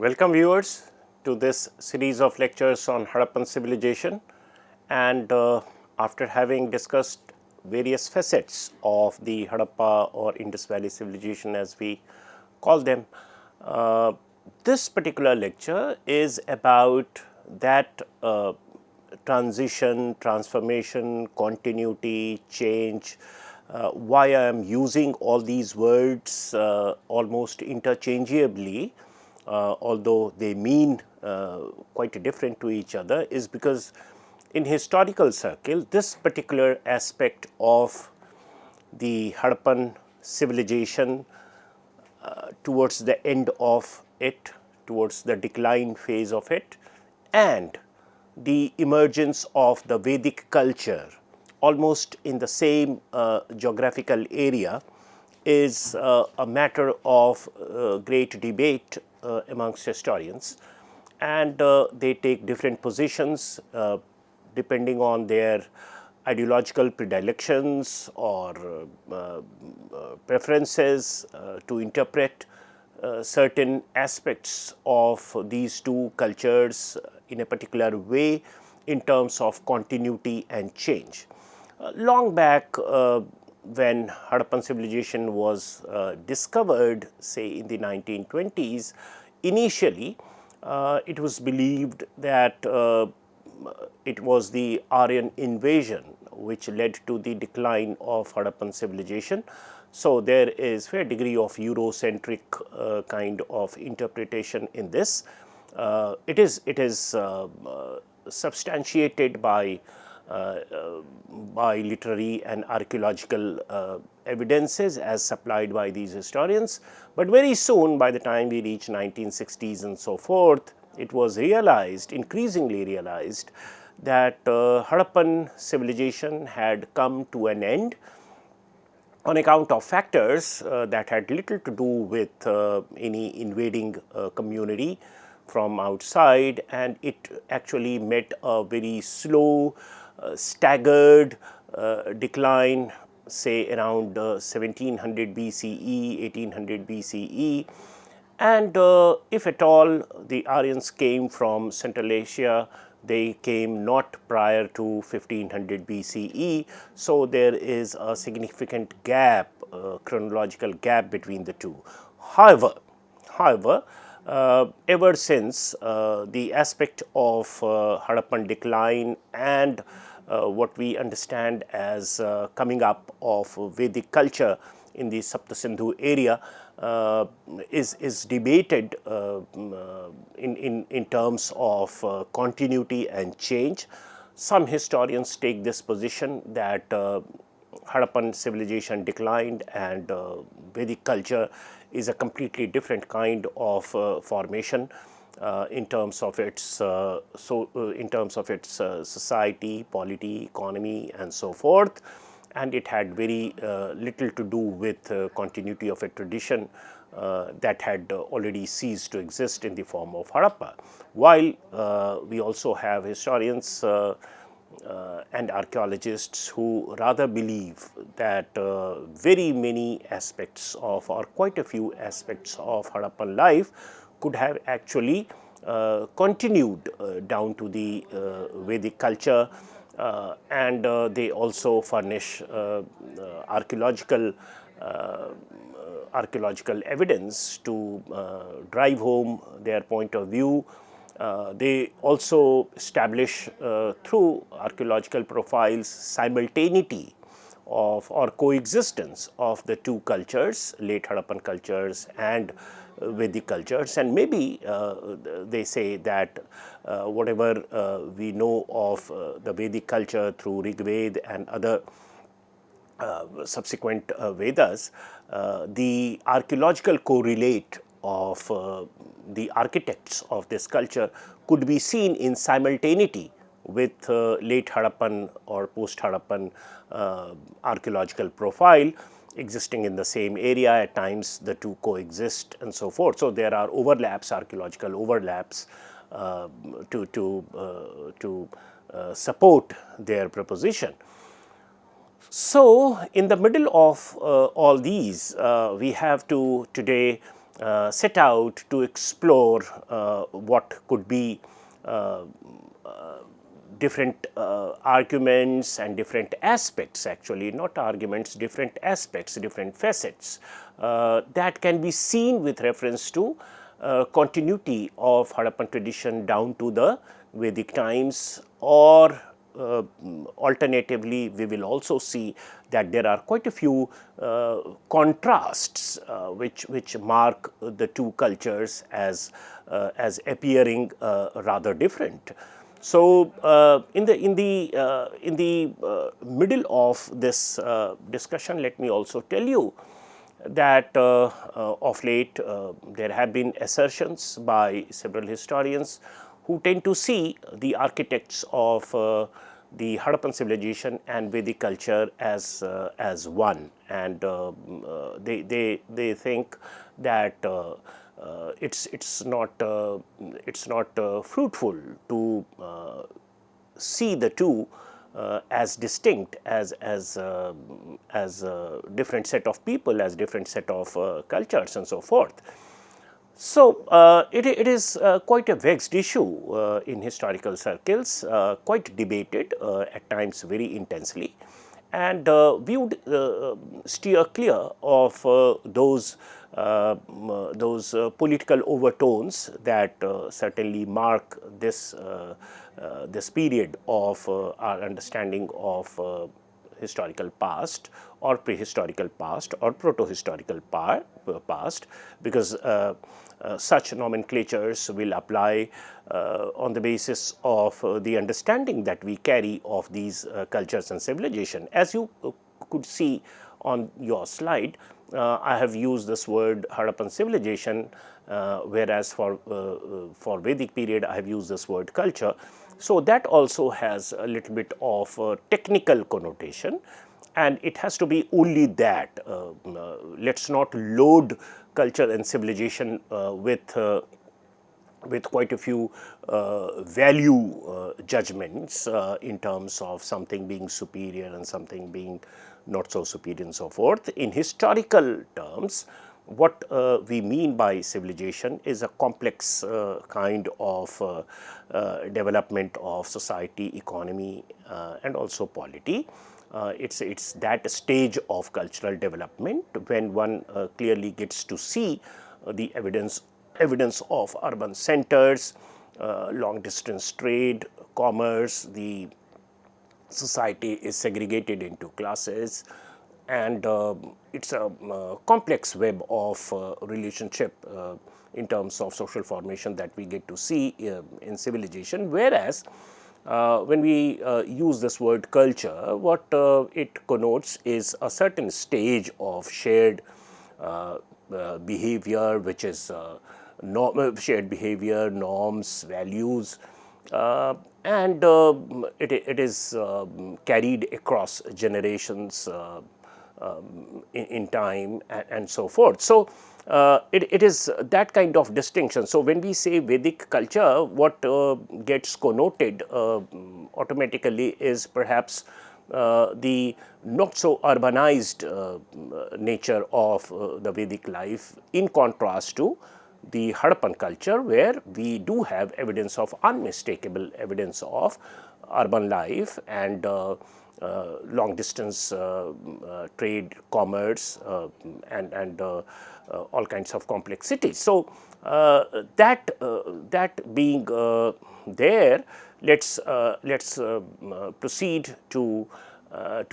Welcome viewers to this series of lectures on Harappan civilization, and after having discussed various facets of the Harappa or Indus Valley civilization as we call them, this particular lecture is about that transition, transformation, continuity, change. Why I am using all these words almost interchangeably, although they mean quite different to each other, is because in historical circle, this particular aspect of the Harappan civilization towards the end of it, towards the decline phase of it, and the emergence of the Vedic culture almost in the same geographical area is a matter of great debate amongst historians, and they take different positions depending on their ideological predilections or preferences to interpret certain aspects of these two cultures in a particular way in terms of continuity and change. Long back, when Harappan civilization was discovered, say in the 1920s, initially it was believed that it was the Aryan invasion which led to the decline of Harappan civilization. So, there is fair degree of Eurocentric kind of interpretation in this. It is substantiated by literary and archaeological evidences as supplied by these historians, but very soon, by the time we reach 1960s and so forth, it was realized, increasingly realized, that Harappan civilization had come to an end on account of factors that had little to do with any invading community from outside, and it actually met a very slow, staggered decline, say around 1700 BCE, 1800 BCE. And if at all the Aryans came from Central Asia, they came not prior to 1500 BCE. So, there is a significant gap, chronological gap between the two. However, ever since the aspect of Harappan decline and what we understand as coming up of Vedic culture in the Sapta Sindhu area is debated in terms of continuity and change. Some historians take this position that Harappan civilization declined and Vedic culture is a completely different kind of formation in terms of its society, polity, economy, and so forth, and it had very little to do with continuity of a tradition that had already ceased to exist in the form of Harappa. While we also have historians and archaeologists who rather believe that very many aspects of, or quite a few aspects of Harappan life could have actually continued down to the Vedic culture, and they also furnish archaeological evidence to drive home their point of view. They also establish through archaeological profiles simultaneity of or coexistence of the two cultures, late Harappan cultures and Vedic cultures, and maybe they say that whatever we know of the Vedic culture through Rig Veda and other subsequent Vedas, the archaeological correlate of the architects of this culture could be seen in simultaneity with late Harappan or post Harappan archaeological profile existing in the same area. At times the two coexist and so forth. So, there are overlaps, archaeological overlaps to support their proposition. So, in the middle of all these, we have to today set out to explore what could be different arguments and different aspects, actually not arguments, different aspects, different facets that can be seen with reference to continuity of Harappan tradition down to the Vedic times, or alternatively we will also see that there are quite a few contrasts which mark the two cultures as appearing rather different. So, in the middle of this discussion, let me also tell you that of late there have been assertions by several historians who tend to see the architects of the Harappan civilization and Vedic culture as one, and they think that it's not fruitful to see the two as distinct, as a different set of people, as different set of cultures and so forth. So, it is quite a vexed issue in historical circles, quite debated at times very intensely, and we would steer clear of those political overtones that certainly mark this period of our understanding of historical past or prehistorical past or proto-historical past, because such nomenclatures will apply on the basis of the understanding that we carry of these cultures and civilization. As you could see on your slide, I have used this word Harappan civilization, whereas for Vedic period I have used this word culture. So, that also has a little bit of technical connotation, and it has to be only that. Let us not load culture and civilization with quite a few value judgments in terms of something being superior and something being not so superior and so forth. In historical terms, what we mean by civilization is a complex kind of development of society, economy and also polity. It's that stage of cultural development when one clearly gets to see the evidence of urban centers, long distance trade, commerce, the society is segregated into classes, and it's a complex web of relationship in terms of social formation that we get to see in civilization. Whereas when we use this word culture, what it connotes is a certain stage of shared behavior, which is shared behavior, norms, values, and it is carried across generations in time and so forth. So, it is that kind of distinction. So, when we say Vedic culture, what gets connoted automatically is perhaps the not so urbanized nature of the Vedic life, in contrast to the Harappan culture, where we do have evidence of unmistakable evidence of urban life and long distance trade, commerce and all kinds of complexities. So, that being there, let's proceed to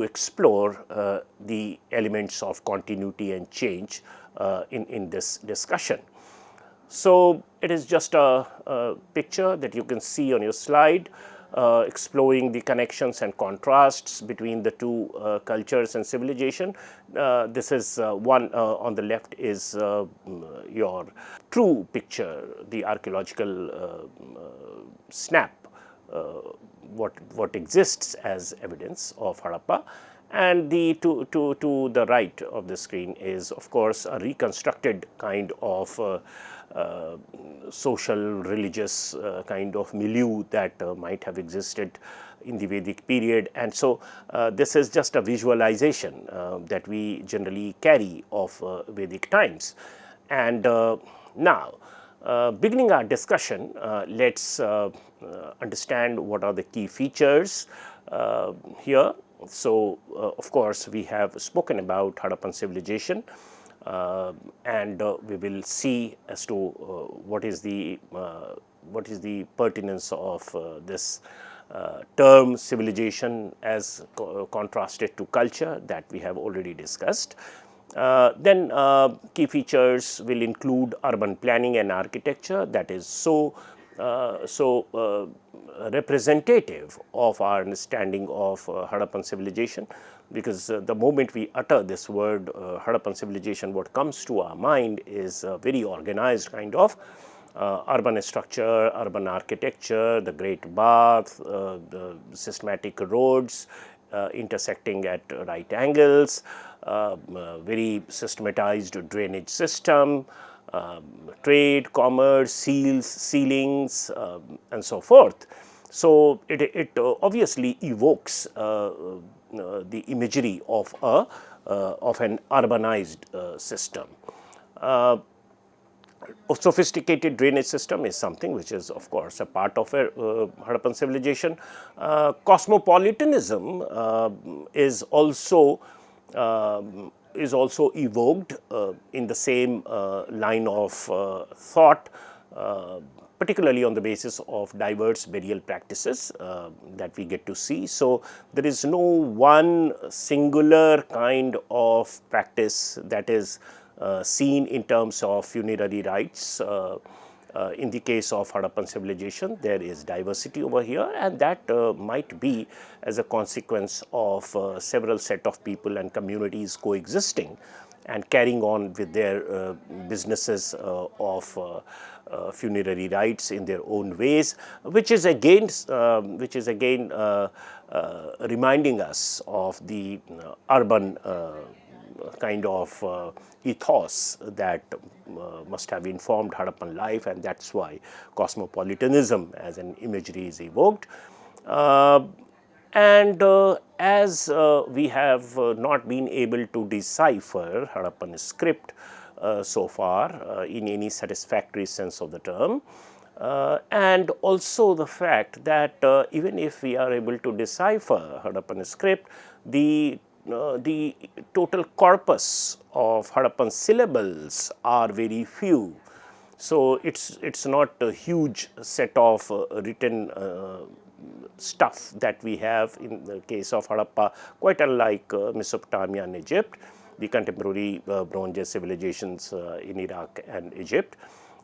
explore the elements of continuity and change in this discussion. So, it is just a picture that you can see on your slide, exploring the connections and contrasts between the two cultures and civilization. This is one on the left is your true picture, the archaeological snap, what exists as evidence of Harappa, and the to the right of the screen is of course a reconstructed kind of social, religious kind of milieu that might have existed in the Vedic period. And so, this is just a visualization that we generally carry of Vedic times. And now, beginning our discussion, let's understand what are the key features here. So, of course, we have spoken about Harappan civilization, and we will see as to what is the pertinence of this term civilization as contrasted to culture that we have already discussed. Then key features will include urban planning and architecture, that is so representative of our understanding of Harappan civilization, because the moment we utter this word Harappan civilization, what comes to our mind is a very organized kind of urban structure, urban architecture, the great bath, the systematic roads intersecting at right angles, very systematized drainage system, trade, commerce, ceilings, and so forth. So, it obviously evokes the imagery of an urbanized system. A sophisticated drainage system is something which is, of course, a part of a Harappan civilization. Cosmopolitanism is also evoked in the same line of thought, particularly on the basis of diverse burial practices that we get to see. So, there is no one singular kind of practice that is seen in terms of funerary rites. In the case of Harappan civilization, there is diversity over here, and that might be as a consequence of several set of people and communities coexisting and carrying on with their businesses of funerary rites in their own ways, which is again reminding us of the urban kind of ethos that must have informed Harappan life, and that is why cosmopolitanism as an imagery is evoked. And as we have not been able to decipher Harappan script so far in any satisfactory sense of the term, and also the fact that even if we are able to decipher Harappan script, the total corpus of Harappan syllables are very few. So, it's not a huge set of written stuff that we have in the case of Harappa, quite unlike Mesopotamia and Egypt, the contemporary Bronze Age civilizations in Iraq and Egypt.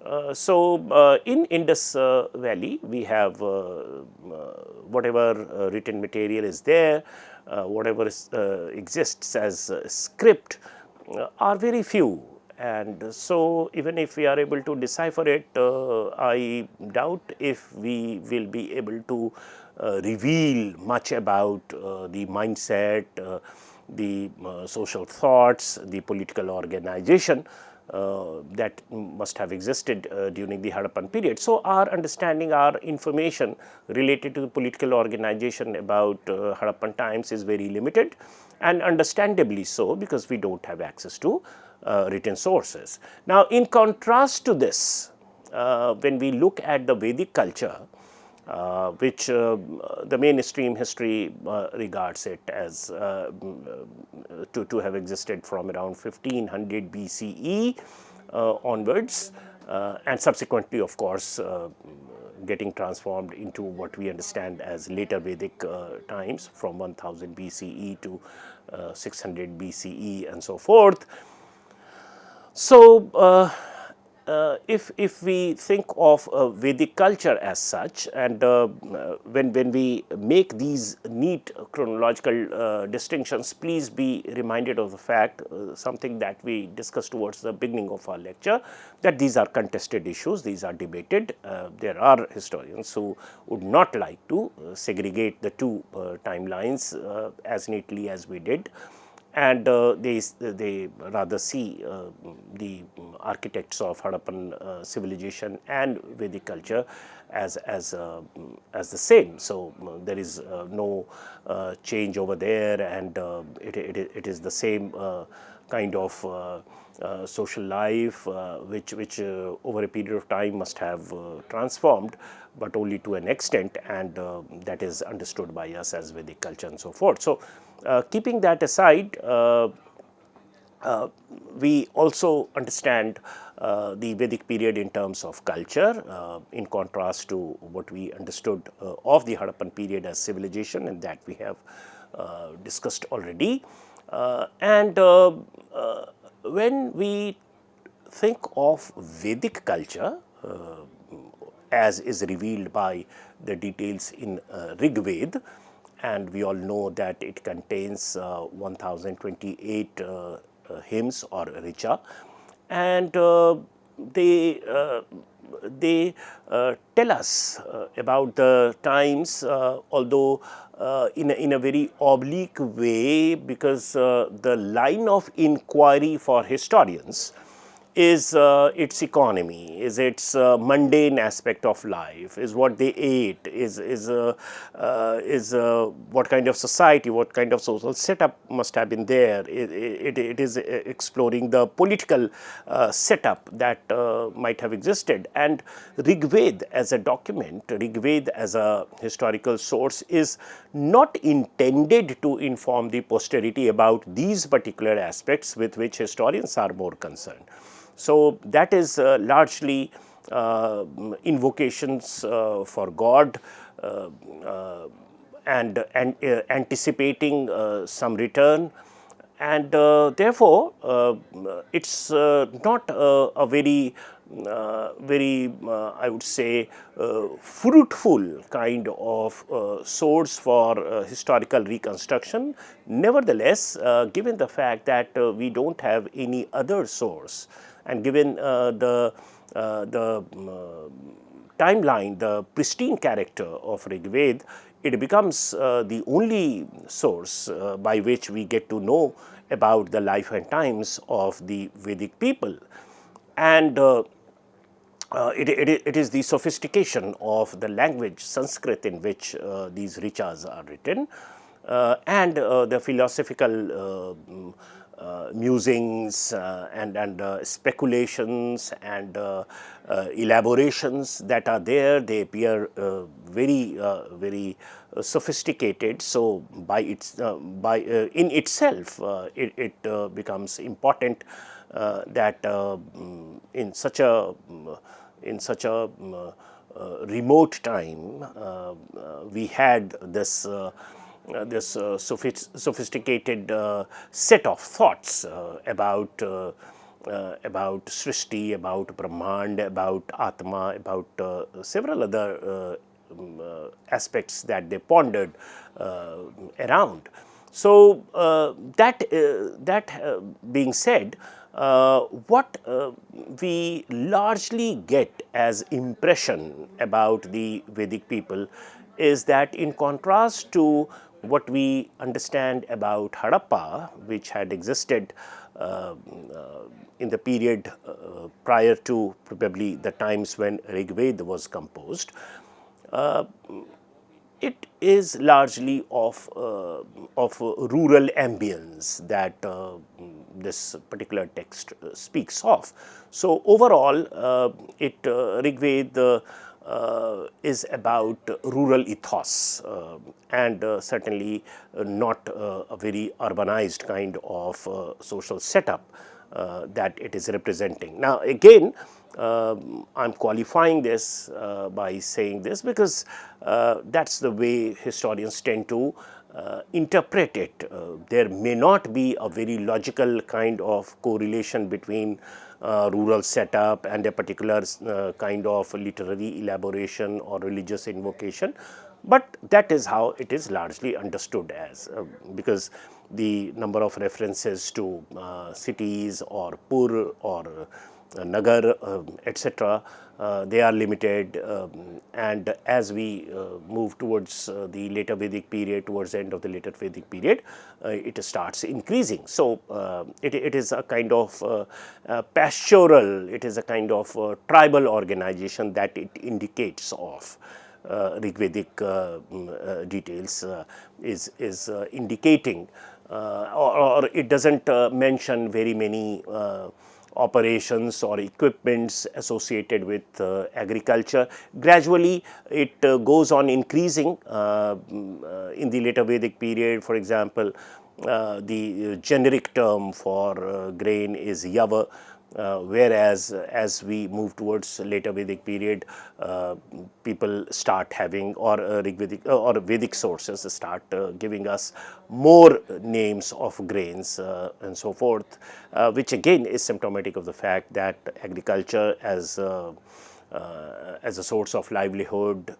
In Indus Valley, we have whatever written material is there, whatever exists as script are very few, and so even if we are able to decipher it, I doubt if we will be able to reveal much about the mindset, the social thoughts, the political organization that must have existed during the Harappan period. So, our understanding, our information related to the political organization about Harappan times is very limited, and understandably so, because we do not have access to written sources. Now, in contrast to this, when we look at the Vedic culture, which the mainstream history regards it as to have existed from around 1500 BCE onwards, and subsequently, of course, getting transformed into what we understand as later Vedic times from 1000 BCE to 600 BCE and so forth. So, if we think of Vedic culture as such, and when we make these neat chronological distinctions, please be reminded of the fact, something that we discussed towards the beginning of our lecture, that these are contested issues, these are debated. There are historians who would not like to segregate the two timelines as neatly as we did, and they rather see the architects of Harappan civilization and Vedic culture as the same. So there is no change over there, and it is the same kind of social life which over a period of time must have transformed, but only to an extent, and that is understood by us as Vedic culture and so forth. So keeping that aside, we also understand the Vedic period in terms of culture, in contrast to what we understood of the Harappan period as civilization, and that we have discussed already. When we think of Vedic culture, as is revealed by the details in Rig Veda, and we all know that it contains 1028 hymns or richa, and they tell us about the times, although in a very oblique way, because the line of inquiry for historians is its economy, is its mundane aspect of life, is what they ate, is what kind of society, what kind of social setup must have been there. It is exploring the political setup that might have existed. And Rig Veda as a document, Rig Veda as a historical source, is not intended to inform the posterity about these particular aspects with which historians are more concerned. So that is largely invocations for God, and anticipating some return, and therefore it's not a very I would say fruitful kind of source for historical reconstruction. Nevertheless, given the fact that we don't have any other source, and given the timeline, the pristine character of Rig Veda, it becomes the only source by which we get to know about the life and times of the Vedic people. And it is the sophistication of the language Sanskrit in which these richas are written, and the philosophical musings and speculations and elaborations that are there. They appear very sophisticated. So by in itself, it becomes important that in such a remote time we had this sophisticated set of thoughts about Srishti, about Brahmand, about Atma, about several other aspects that they pondered around. So that being said, what we largely get as impression about the Vedic people is that, in contrast to what we understand about Harappa, which had existed in the period prior to probably the times when Rig Veda was composed, it is largely of rural ambience that this particular text speaks of. So overall, Rig Veda is about rural ethos, and certainly not a very urbanized kind of social setup that it is representing. Now again, I am qualifying this by saying this because that's the way historians tend to interpret it. There may not be a very logical kind of correlation between rural setup and a particular kind of literary elaboration or religious invocation, but that is how it is largely understood as, because the number of references to cities or pur or Nagar, etc. They are limited, and as we move towards the later Vedic period, towards the end of the later Vedic period, it starts increasing. So, it is a kind of pastoral, it is a kind of tribal organization that it indicates of. Rigvedic details is indicating, or it does not mention very many operations or equipments associated with agriculture. Gradually, it goes on increasing in the later Vedic period. For example, the generic term for grain is yava. Whereas as we move towards later Vedic period, people start having, or Rigvedic or Vedic sources start giving us more names of grains and so forth, which again is symptomatic of the fact that agriculture as a source of livelihood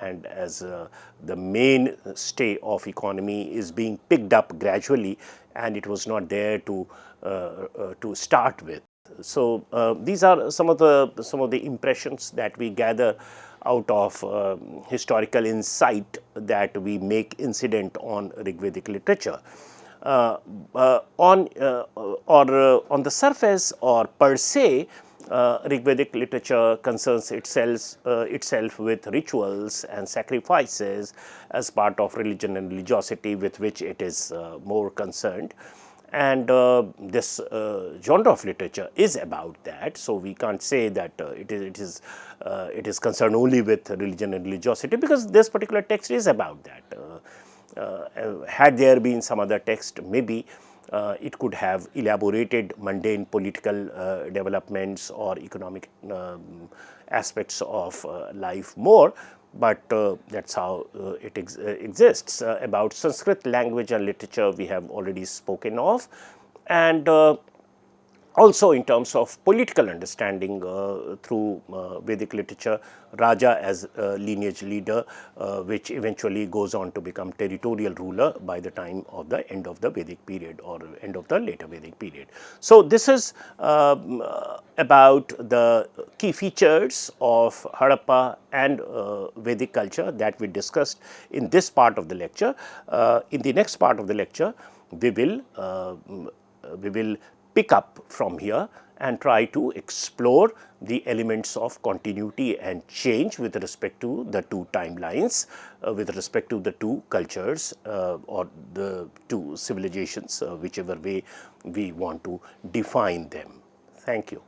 and as the mainstay of economy is being picked up gradually, and it was not there to start with. So, these are some of the impressions that we gather out of historical insight that we make incident on Rigvedic literature. On the surface or per se, Rigvedic literature concerns itself with rituals and sacrifices as part of religion and religiosity with which it is more concerned. And this genre of literature is about that. So, we can't say that it is concerned only with religion and religiosity, because this particular text is about that. Had there been some other text, maybe it could have elaborated mundane political developments or economic aspects of life more, but that is how it exists. About Sanskrit language and literature we have already spoken of, and also in terms of political understanding through Vedic literature, Raja as a lineage leader, which eventually goes on to become territorial ruler by the time of the end of the Vedic period or end of the later Vedic period. So, this is about the key features of Harappa and Vedic culture that we discussed in this part of the lecture. In the next part of the lecture, we will pick up from here and try to explore the elements of continuity and change with respect to the two timelines, with respect to the two cultures or the two civilizations, whichever way we want to define them. Thank you.